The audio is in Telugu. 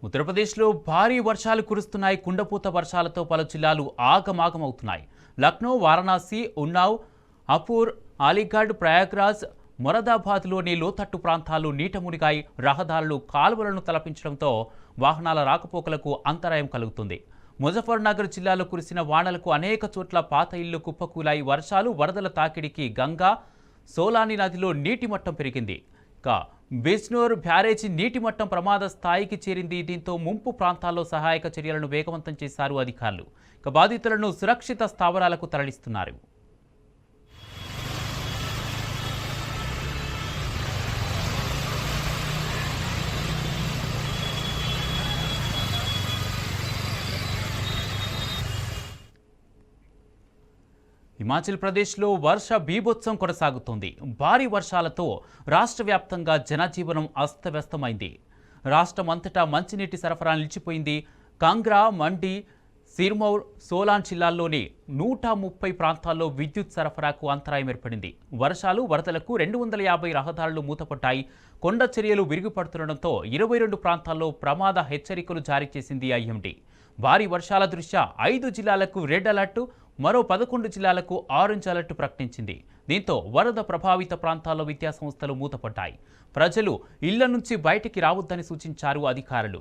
ఉత్తరప్రదేశ్లో భారీ వర్షాలు కురుస్తున్నాయి. కుండపోత వర్షాలతో పలు జిల్లాలు ఆగమాగమవుతున్నాయి. లక్నో, వారణాసి, ఉన్నావ్, హపూర్, అలీగఢ్, ప్రయాగ్రాజ్, మొరాదాబాద్లోని లోతట్టు ప్రాంతాలు నీట మునిగాయి. రహదారులు, కాలువలను తలపించడంతో వాహనాల రాకపోకలకు అంతరాయం కలుగుతుంది. ముజఫర్నగర్ జిల్లాలో కురిసిన వానలకు అనేక చోట్ల పాత ఇళ్లు కుప్పకూలాయి. వర్షాలు, వరదల తాకిడికి గంగా, సోలాని నదిలో నీటి మట్టం పెరిగింది. బిజ్నోర్ బ్యారేజీ నీటి మట్టం ప్రమాద స్థాయికి చేరింది. దీంతో ముంపు ప్రాంతాల్లో సహాయక చర్యలను వేగవంతం చేశారు అధికారులు. బాధితులను సురక్షిత స్థావరాలకు తరలిస్తున్నారు. హిమాచల్ ప్రదేశ్లో వర్ష బీభత్సం కొనసాగుతోంది. భారీ వర్షాలతో రాష్ట్ర వ్యాప్తంగా జనజీవనం అస్తవ్యస్తమైంది. రాష్ట్రమంతటా మంచినీటి సరఫరా నిలిచిపోయింది. కాంగ్రా, మండి, సిర్మౌర్, సోలాన్ జిల్లాల్లోని 130 ప్రాంతాల్లో విద్యుత్ సరఫరాకు అంతరాయం ఏర్పడింది. వర్షాలు, వరదలకు 250 రహదారులు మూతపడ్డాయి. కొండ చర్యలు విరిగిపడుతుండటంతో 22 ప్రాంతాల్లో ప్రమాద హెచ్చరికలు జారీ చేసింది ఐఎండీ. భారీ వర్షాల దృష్ట్యా 5 జిల్లాలకు రెడ్ అలర్ట్, మరో 11 జిల్లాలకు ఆరెంజ్ అలర్ట్ ప్రకటించింది. దీంతో వరద ప్రభావిత ప్రాంతాల్లో విద్యాసంస్థలు మూతపడ్డాయి. ప్రజలు ఇళ్ల నుంచి బయటికి రావద్దని సూచించారు అధికారులు.